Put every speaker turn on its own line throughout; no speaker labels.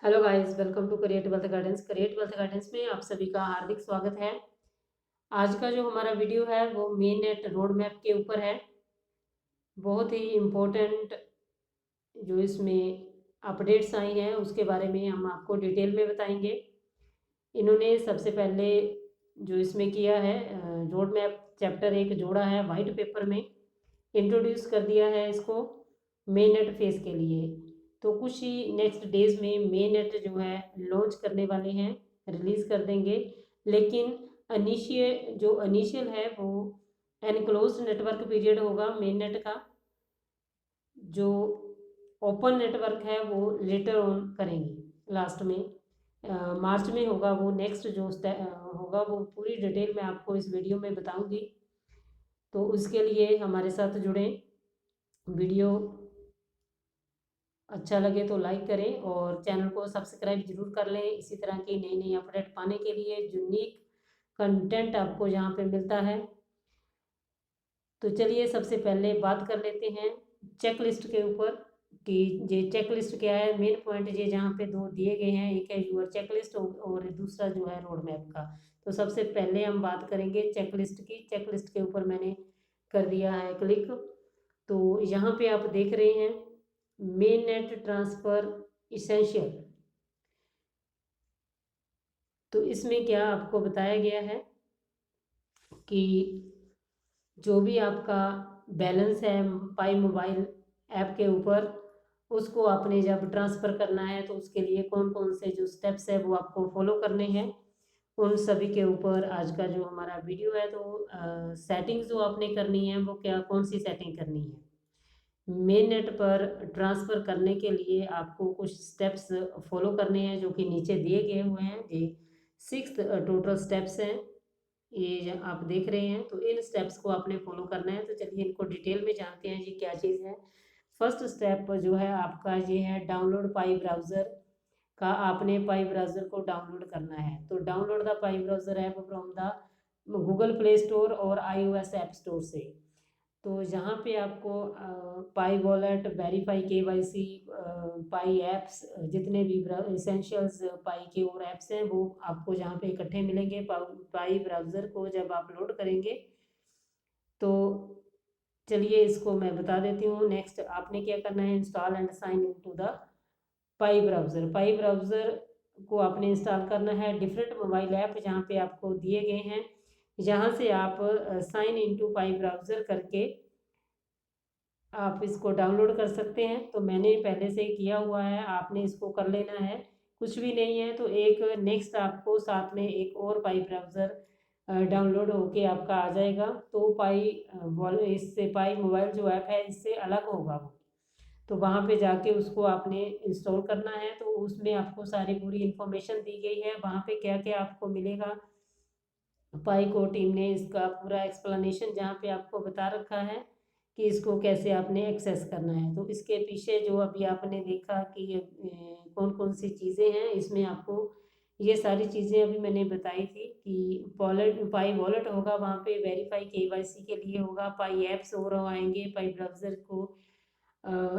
Hello guys, welcome to create wealth guidance. Create wealth guidance में आप सभी का हार्दिक स्वागत है। आज का जो हमारा वीडियो है वो मेन नेट रोड मैप के ऊपर है। बहुत ही इम्पोर्टेंट जो इसमें अपडेट्स आई हैं उसके बारे में हम आपको डिटेल में बताएंगे। इन्होंने सबसे पहले जो इसमें किया है रोड मैप चैप्टर 1 जोड़ा है वाइट पेपर में, इंट्रोड्यूस कर दिया है इसको मेन नेट फेज के लिए। तो कुछ ही नेक्स्ट डेज में मेन नेट जो है लॉन्च करने वाले हैं, रिलीज़ कर देंगे। लेकिन इनिशियल है वो एनक्लोज नेटवर्क पीरियड होगा मेन नेट का। जो ओपन नेटवर्क है वो लेटर ऑन करेंगे लास्ट में, मार्च में होगा वो। नेक्स्ट जो होगा वो पूरी डिटेल में आपको इस वीडियो में बताऊंगी। तो उसके लिए हमारे साथ जुड़ें। वीडियो अच्छा लगे तो लाइक करें और चैनल को सब्सक्राइब जरूर कर लें। इसी तरह की नई नई अपडेट पाने के लिए यूनिक कंटेंट आपको यहाँ पे मिलता है। तो चलिए सबसे पहले बात कर लेते हैं चेक लिस्ट के ऊपर कि ये चेक लिस्ट क्या है। मेन पॉइंट ये जहाँ पे दो दिए गए हैं, एक है यूर चेक लिस्ट और दूसरा जो है रोड मैप का। तो सबसे पहले हम बात करेंगे चेक लिस्ट की। चेक लिस्ट के ऊपर मैंने कर दिया है क्लिक। तो यहाँ पे आप देख रहे हैं मेन नेट ट्रांसफ़र इसेंशियल। तो इसमें क्या आपको बताया गया है कि जो भी आपका बैलेंस है पाई मोबाइल ऐप के ऊपर, उसको आपने जब ट्रांसफ़र करना है तो उसके लिए कौन कौन से जो स्टेप्स है वो आपको फॉलो करने हैं, उन सभी के ऊपर आज का जो हमारा वीडियो है। तो सेटिंग्स जो आपने करनी है वो क्या कौन सी सेटिंग करनी है मेन नेट पर ट्रांसफ़र करने के लिए, आपको कुछ स्टेप्स फॉलो करने हैं जो कि नीचे दिए गए हुए हैं। ये 6 टोटल स्टेप्स हैं, ये आप देख रहे हैं। तो इन स्टेप्स को आपने फॉलो करना है। तो चलिए इनको डिटेल में जानते हैं ये क्या चीज़ है। फर्स्ट स्टेप जो है आपका ये है डाउनलोड पाई ब्राउज़र का। आपने पाई ब्राउज़र को डाउनलोड करना है। तो download the Pi browser app from the Google Play store और iOS ऐप स्टोर से। तो यहाँ पे आपको पाई वॉलेट, वेरीफाई KYC, पाई ऐप्स, जितने भी इसेंशियल्स पाई के और ऐप्स हैं वो आपको जहाँ पे इकट्ठे मिलेंगे। पाई ब्राउज़र को जब आप लोड करेंगे तो चलिए इसको मैं बता देती हूँ। नेक्स्ट आपने क्या करना है, install and sign in to the Pi browser. Pi browser को आपने इंस्टॉल करना है। डिफरेंट मोबाइल ऐप जहाँ पे आपको दिए गए हैं, यहाँ से आप sign in to Pi browser करके आप इसको डाउनलोड कर सकते हैं। तो मैंने पहले से किया हुआ है, आपने इसको कर लेना है। कुछ भी नहीं है तो एक नेक्स्ट आपको साथ में एक और पाई ब्राउज़र डाउनलोड होके आपका आ जाएगा। तो पाई इससे पाई मोबाइल जो ऐप है इससे अलग होगा वो। तो वहाँ पे जाके उसको आपने इंस्टॉल करना है। तो उसमें आपको सारी पूरी इन्फॉर्मेशन दी गई है। वहाँ पे क्या क्या आपको मिलेगा, पाई को टीम ने इसका पूरा एक्सप्लेनेशन जहाँ पे आपको बता रखा है कि इसको कैसे आपने एक्सेस करना है। तो इसके पीछे जो अभी आपने देखा कि कौन कौन सी चीज़ें हैं, इसमें आपको ये सारी चीज़ें अभी मैंने बताई थी कि पाई वॉलेट होगा, वहाँ पे वेरीफाई KYC के लिए होगा। पाई ऐप्स और आएंगे, पाई ब्राउज़र को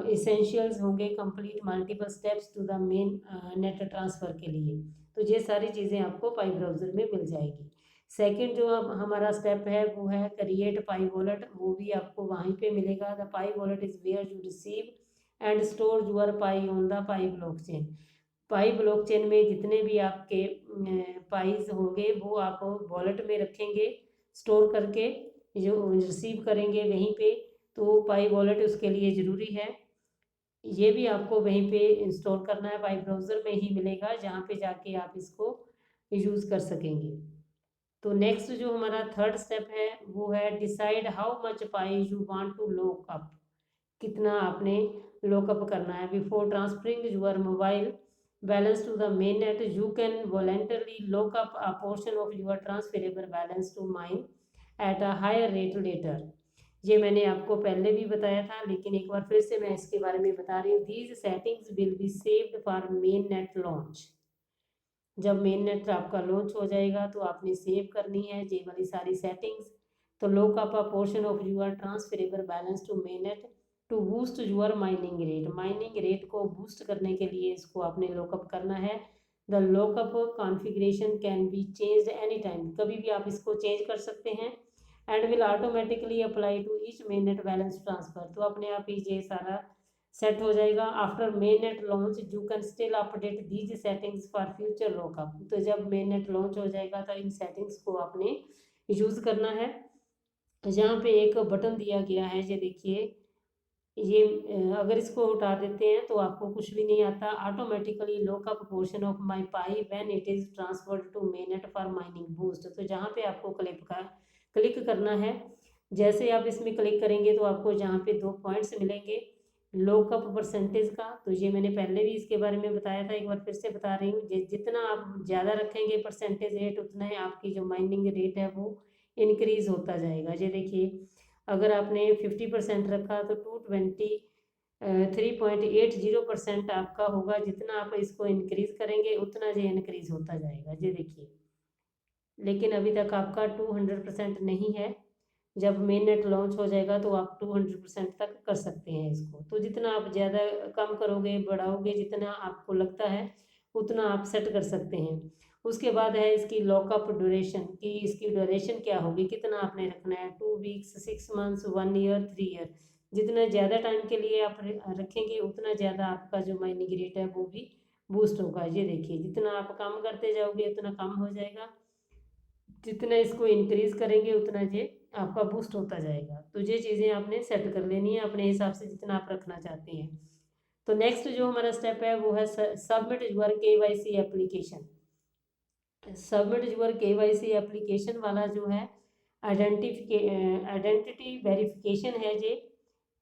इसेंशियल्स होंगे, complete multiple steps to the main net transfer के लिए। तो ये सारी चीज़ें आपको पाई ब्राउज़र में मिल जाएगी। सेकंड जो अब हमारा स्टेप है वो है क्रिएट पाई वॉलेट। वो भी आपको वहीं पे मिलेगा। The Pi wallet is where you receive and store your Pi on the Pi blockchain. Pi blockchain में जितने भी आपके पाइज होंगे वो आप वॉलेट में रखेंगे स्टोर करके, जो रिसीव करेंगे वहीं पे। तो पाई वॉलेट उसके लिए ज़रूरी है। ये भी आपको वहीं पे इंस्टॉल करना है, पाई ब्राउज़र में ही मिलेगा जहाँ पे जाके आप इसको यूज़ कर सकेंगे। तो नेक्स्ट जो हमारा थर्ड स्टेप है वो है decide how much Pi you want to lock up. कितना आपने लॉकअप करना है। Before transferring your mobile balance to the main net you can voluntarily lock up a portion of your transferable balance to mine at a higher rate later. ये मैंने आपको पहले भी बताया था, लेकिन एक बार फिर से मैं इसके बारे में बता रही हूँ। These settings will be saved for main net launch. जब मेन नेट आपका लॉन्च हो जाएगा तो आपने सेव करनी है ये वाली सारी सेटिंग्स। तो lock up a portion of your transferable balance to main net to boost your mining rate को बूस्ट करने के लिए इसको आपने लॉकअप करना है। The lockup configuration can be changed any time, कभी भी आप इसको चेंज कर सकते हैं। And will automatically apply to each main net balance transfer, तो अपने आप ही ये सारा सेट हो जाएगा। After main net launch you can still update these settings for future lockup. तो जब मेन नेट लॉन्च हो जाएगा तो इन सेटिंग्स को आपने यूज़ करना है। यहाँ पे एक बटन दिया गया है, ये देखिए, ये अगर इसको हटा देते हैं तो आपको कुछ भी नहीं आता। Automatically lockup portion of my Pi when it is transferred to main net for mining boost. तो जहाँ पे आपको क्लिक करना है, जैसे आप इसमें क्लिक करेंगे तो आपको जहाँ पे 2 पॉइंट्स मिलेंगे लॉकअप परसेंटेज का। तो ये मैंने पहले भी इसके बारे में बताया था, एक बार फिर से बता रही हूँ। जितना आप ज़्यादा रखेंगे परसेंटेज रेट, उतना ही आपकी जो माइनिंग रेट है वो इंक्रीज़ होता जाएगा। ये देखिए, अगर आपने 50% रखा तो 3.80% आपका होगा। जितना आप इसको इंक्रीज़ करेंगे उतना ये इंक्रीज़ होता जाएगा। ये देखिए, लेकिन अभी तक आपका 200% नहीं है। जब मेन नेट लॉन्च हो जाएगा तो आप 200% तक कर सकते हैं इसको। तो जितना आप ज़्यादा कम करोगे, बढ़ाओगे, जितना आपको लगता है उतना आप सेट कर सकते हैं। उसके बाद है इसकी लॉकअप ड्यूरेशन, कि इसकी ड्यूरेशन क्या होगी, कितना आपने रखना है, 2 वीक्स, 6 मंथ्स, 1 ईयर, 3 ईयर। जितना ज़्यादा टाइम के लिए आप रखेंगे उतना ज़्यादा आपका जो माइनिंग रेट है वो भी बूस्ट होगा। ये देखिए, जितना आप कम करते जाओगे उतना कम हो जाएगा, जितना इसको इंक्रीज़ करेंगे उतना ये आपका बूस्ट होता जाएगा। तो ये चीज़ें आपने सेट कर लेनी है अपने हिसाब से, जितना आप रखना चाहते हैं। तो नेक्स्ट जो हमारा स्टेप है वो है submit your KYC application. Submit your KYC application वाला जो है आइडेंटिटी वेरिफिकेशन है, ये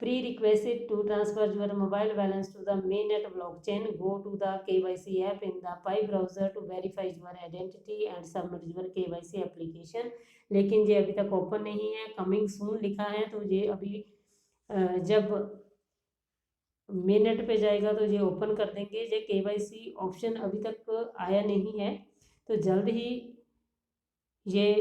pre requested to transfer your mobile balance to the main net blockchain. Go to the KYC app in the Pi browser to verify your identity and submit your KYC application. लेकिन ये अभी तक open नहीं है, coming soon लिखा है। तो ये अभी जब मेन नेट पे जाएगा तो ये ओपन कर देंगे। ये KYC ऑप्शन अभी तक आया नहीं है, तो जल्द ही ये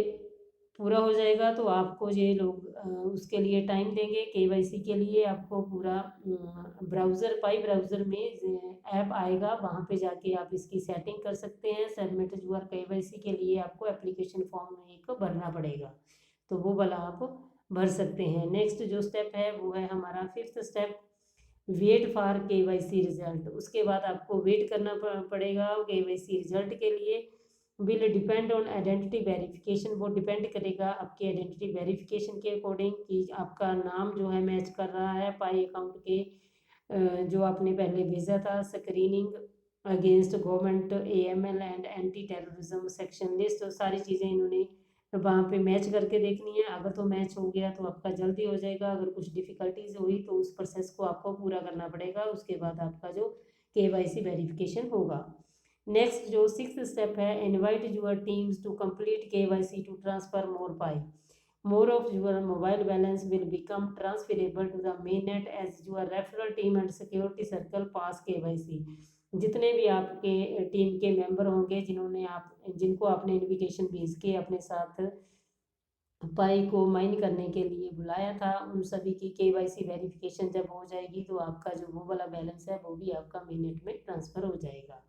पूरा हो जाएगा। तो आपको ये लोग उसके लिए टाइम देंगे। KYC के लिए आपको पूरा ब्राउज़र, पाई ब्राउज़र में ऐप आएगा, वहाँ पे जाके आप इसकी सेटिंग कर सकते हैं। सबमिट यूर KYC के लिए आपको एप्लीकेशन फॉर्म एक भरना पड़ेगा, तो वो वाला आप भर सकते हैं। नेक्स्ट जो स्टेप है वो है हमारा 5th step, wait for KYC result. उसके बाद आपको वेट करना पड़ेगा KYC रिजल्ट के लिए। Will depend on identity verification, वो डिपेंड करेगा आपके आइडेंटिटी वेरिफिकेशन के अकॉर्डिंग, कि आपका नाम जो है मैच कर रहा है पाई अकाउंट के जो आपने पहले भेजा था। Screening against government AML and anti terrorism section list, तो सारी चीज़ें इन्होंने वहाँ पे मैच करके देखनी है। अगर तो मैच हो गया तो आपका जल्दी हो जाएगा, अगर कुछ डिफ़िकल्टीज हुई तो उस प्रोसेस को आपको पूरा करना पड़ेगा। उसके बाद आपका जो KYC वेरिफिकेशन होगा। नेक्स्ट जो 6th स्टेप है, invite your teams to complete KYC to transfer more Pi. More of your mobile balance will become transferable to the main net as your referral team and security circle pass KYC। जितने भी आपके team के member होंगे जिनको आपने invitation भेज के अपने साथ पाई को माइन करने के लिए बुलाया था, उन सभी की KYC वेरिफिकेशन जब हो जाएगी तो आपका जो वो वाला बैलेंस है वो भी आपका मेन नेट में ट्रांसफ़र हो जाएगा।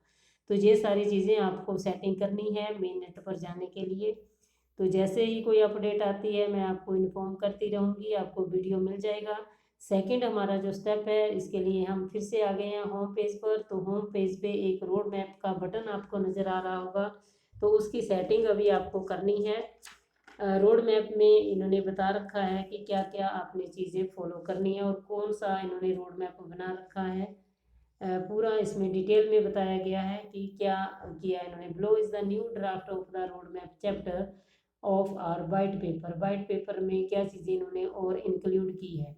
तो ये सारी चीज़ें आपको सेटिंग करनी है मेन नेट पर जाने के लिए। तो जैसे ही कोई अपडेट आती है मैं आपको इन्फॉर्म करती रहूँगी, आपको वीडियो मिल जाएगा। सेकंड हमारा जो स्टेप है, इसके लिए हम फिर से आ गए हैं होम पेज पर। तो होम पेज पे एक रोड मैप का बटन आपको नज़र आ रहा होगा, तो उसकी सेटिंग अभी आपको करनी है। रोड मैप में इन्होंने बता रखा है कि क्या क्या आपने चीज़ें फॉलो करनी है और कौन सा इन्होंने रोड मैप बना रखा है। पूरा इसमें डिटेल में बताया गया है कि क्या किया इन्होंने। Below is the new draft of the road map chapter of our white paper. White paper में क्या चीज़ें इन्होंने और इंक्लूड की है।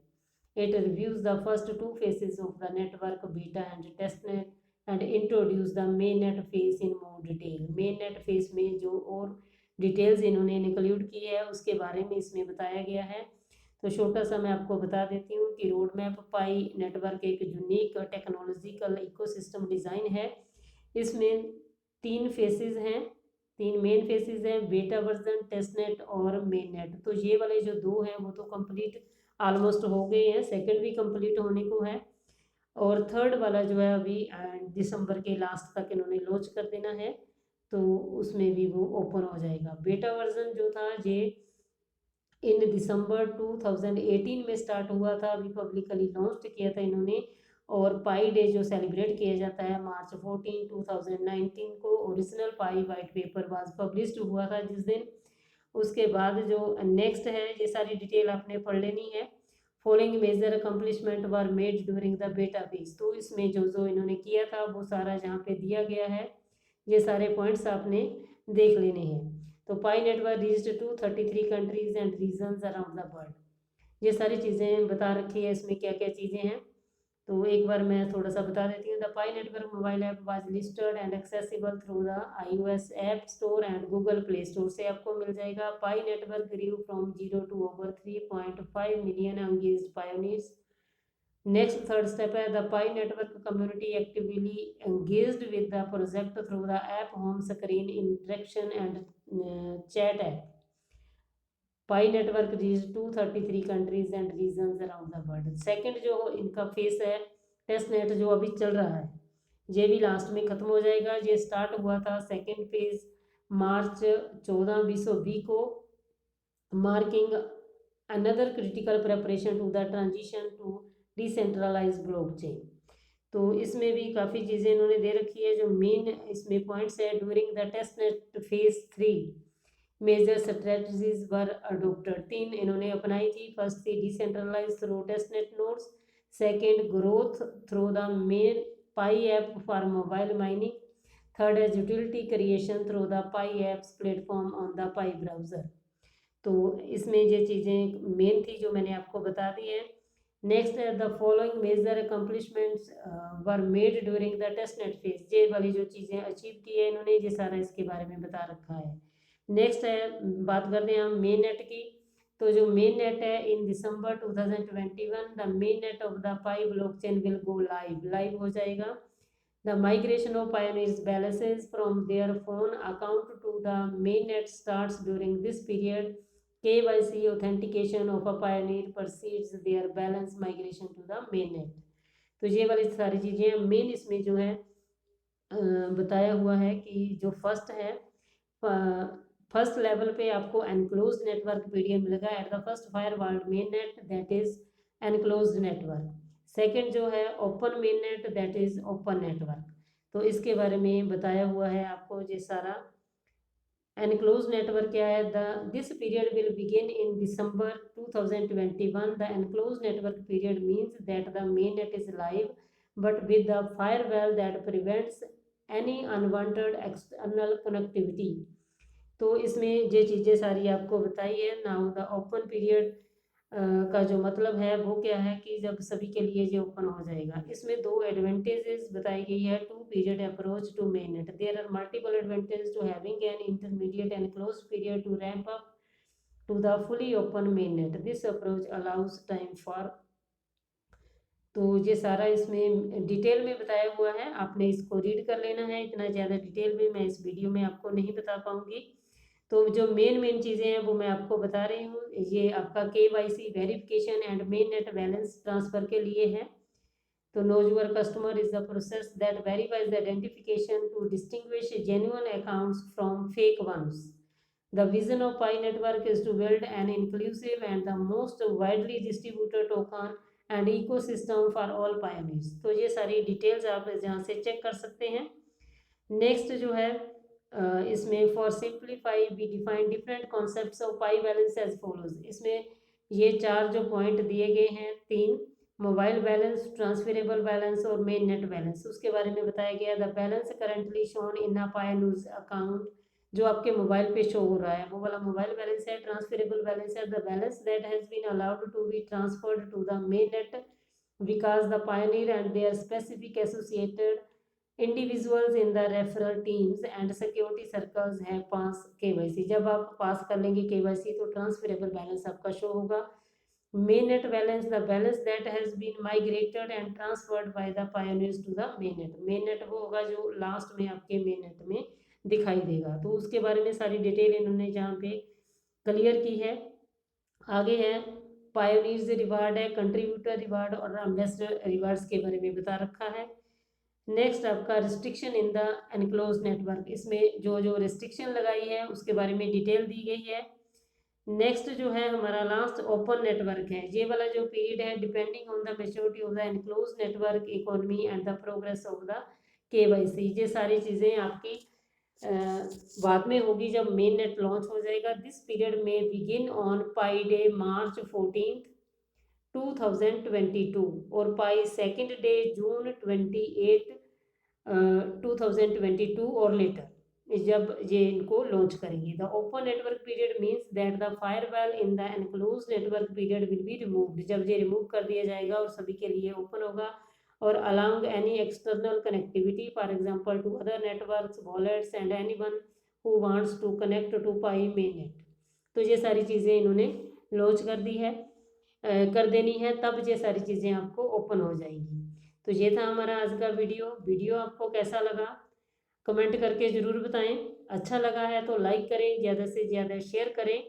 It reviews the first 2 phases of the network beta and testnet and introduce the main net phase in more detail. Main net phase में जो और डिटेल्स इन्होंने इंक्लूड की है उसके बारे में इसमें बताया गया है। तो छोटा सा मैं आपको बता देती हूँ कि रोड मैप पाई नेटवर्क एक यूनिक टेक्नोलॉजिकल इकोसिस्टम डिज़ाइन है। इसमें 3 फेसेस हैं, 3 मेन फेसेस हैं, बेटा वर्जन, टेस्टनेट और मेन नेट। तो ये वाले जो 2 हैं वो तो कंप्लीट ऑलमोस्ट हो गए हैं, सेकंड भी कंप्लीट होने को है और थर्ड वाला जो है अभी दिसंबर के लास्ट तक इन्होंने लॉन्च कर देना है, तो उसमें भी वो ओपन हो जाएगा। बेटा वर्जन जो था ये इन दिसंबर 2018 में स्टार्ट हुआ था, अभी पब्लिकली लॉन्च किया था इन्होंने। और पाई डे जो सेलिब्रेट किया जाता है मार्च 14 2019 को original pi white paper was published हुआ था जिस दिन। उसके बाद जो नेक्स्ट है, ये सारी डिटेल आपने पढ़ लेनी है। Following major accomplishment were made during the beta phase, तो इसमें जो जो इन्होंने किया था वो सारा जहाँ पे दिया गया है, ये सारे पॉइंट्स आपने देख लेने हैं। तो Pi network reached to 33 countries and regions around the world, ये सारी चीज़ें बता रखी है इसमें क्या क्या चीज़ें हैं। तो एक बार मैं थोड़ा सा बता देती हूँ। The Pi network mobile app was listed and accessible through the iOS app store and Google Play Store से आपको मिल जाएगा। Pi network grew from 0 to over 3.5 million engaged pioneers. Next third step है the Pi network community actively engaged with the project through the app home screen interaction and chat app. Pi network reach 233 countries and regions around the world. Second जो इनका face है test net जो अभी चल रहा है, ये भी लास्ट में ख़त्म हो जाएगा। ये स्टार्ट हुआ था सेकंड फेज मार्च 14-20 को, marking another critical preparation to the transition to decentralize blockchain. तो इसमें भी काफ़ी चीज़ें इन्होंने दे रखी है। जो मेन इसमें पॉइंट्स है, during the test net phase 3 major strategies were adopted, 3 इन्होंने अपनाई थी। फर्स्ट थी decentralize through testnet nodes, second growth through the main Pi app for mobile mining, third है utility creation through the Pi apps platform on the Pi browser. तो इसमें ये चीज़ें main थी जो मैंने आपको बता दी है। नेक्स्ट है the following major accomplishments were made during the testnet phase, ये वाली जो चीज़ें अचीव की है इन्होंने, ये सारा इसके बारे में बता रखा है। नेक्स्ट है, बात करते हैं हम मेन नेट की। तो जो मेन नेट है in December 2021 the main net of the Pi blockchain will go live हो जाएगा। The migration of pioneers balances from their phone account to the main net starts during this period. KYC authentication of a pioneer precedes their balance migration to the main net. तो ये वाली सारी चीज़ें main इसमें जो है बताया हुआ है कि जो फर्स्ट है, फर्स्ट लेवल पे आपको एनक्लोज नेटवर्क पीडीएम मिलेगा at the first fire world main net that is enclose network. Second जो है open main net that is open network. तो इसके बारे में बताया हुआ है आपको ये सारा। एनक्लोज नेटवर्क क्या है, the this period will begin in December 2021। The enclose network period means that the main net is live but with the firewall that prevents any unwanted external connectivity. तो इसमें ये चीज़ें सारी आपको बताई है। नाउ द ओपन पीरियड का जो मतलब है वो क्या है कि जब सभी के लिए ये ओपन हो जाएगा। इसमें 2 एडवांटेजेस बताई गई है two period approach to main net. There are multiple advantage to having an intermediate and close period to ramp up to the fully open main net. This approach allows time for, तो ये सारा इसमें detail में बताया हुआ है, आपने इसको रीड कर लेना है। इतना ज़्यादा डिटेल में मैं इस वीडियो में आपको नहीं बता पाऊँगी। तो जो मेन चीज़ें हैं वो मैं आपको बता रही हूँ। ये आपका KYC verification and main net balance transfer के लिए है। तो know your customer is the process that verifies the identification to distinguish genuine accounts from fake ones. The vision of Pi Network is to build an inclusive and the most widely distributed token and ecosystem for all pioneers। तो ये सारी details आप यहाँ से check कर सकते हैं। Next जो है इसमें for simplify we define different concepts of Pi balance as follows. इसमें ये 4 जो पॉइंट दिए गए हैं, 3 मोबाइल बैलेंस, ट्रांसफरेबल बैलेंस और मेन नेट बैलेंस, उसके बारे में बताया गया। The balance currently shown in a pioneer's account, जो आपके मोबाइल पे शो हो रहा है वो वाला मोबाइल बैलेंस है। ट्रांसफरेबल बैलेंस है the balance that has been allowed to be transferred to the main net because the pioneer and their specific associated individuals in the referral teams and security circles हैं pass KYC। जब आप पास कर लेंगे KYC तो transferable balance आपका show होगा। mainnet balance, the balance that has been migrated and transferred by the pioneers to the mainnet. mainnet वो होगा जो लास्ट में आपके mainnet में दिखाई देगा, तो उसके बारे में सारी डिटेल इन्होंने जहाँ पे क्लियर की है। आगे है पायोनियर्स रिवार्ड है, कंट्रीब्यूटर रिवार्ड और एम्बेसडर रिवार्ड्स के बारे में बता रखा है। नेक्स्ट आपका restriction in the enclose network, इसमें जो जो रिस्ट्रिक्शन लगाई है उसके बारे में डिटेल दी गई है। नेक्स्ट जो है हमारा लास्ट ओपन नेटवर्क है, ये वाला जो पीरियड है depending on the maturity of the enclose network economy and the progress of the KYC. ये सारी चीज़ें आपकी बाद में होगी जब मेन नेट लॉन्च हो जाएगा। दिस पीरियड में begin on pi day March 14, 2022 और पाई सेकेंड डे June 28, 2022 और लेटर जब ये इनको लॉन्च करेंगे। The open network period means that the firewall in the enclose network period will be removed, जब ये रिमूव कर दिया जाएगा और सभी के लिए ओपन होगा। और along any external connectivity, for example to other networks, wallets and anyone who wants to connect to Pi mainnet। तो ये सारी चीज़ें इन्होंने लॉन्च कर दी है, कर देनी है, तब ये सारी चीज़ें आपको ओपन हो जाएंगी। तो ये था हमारा आज का वीडियो आपको कैसा लगा कमेंट करके ज़रूर बताएं। अच्छा लगा है तो लाइक करें, ज़्यादा से ज़्यादा शेयर करें,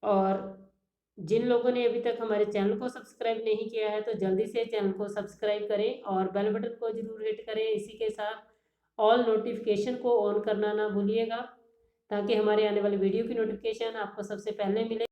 और जिन लोगों ने अभी तक हमारे चैनल को सब्सक्राइब नहीं किया है तो जल्दी से चैनल को सब्सक्राइब करें और बेल बटन को ज़रूर हिट करें। इसी के साथ ऑल नोटिफिकेशन को ऑन करना ना भूलिएगा, ताकि हमारे आने वाले वीडियो की नोटिफिकेशन आपको सबसे पहले मिले।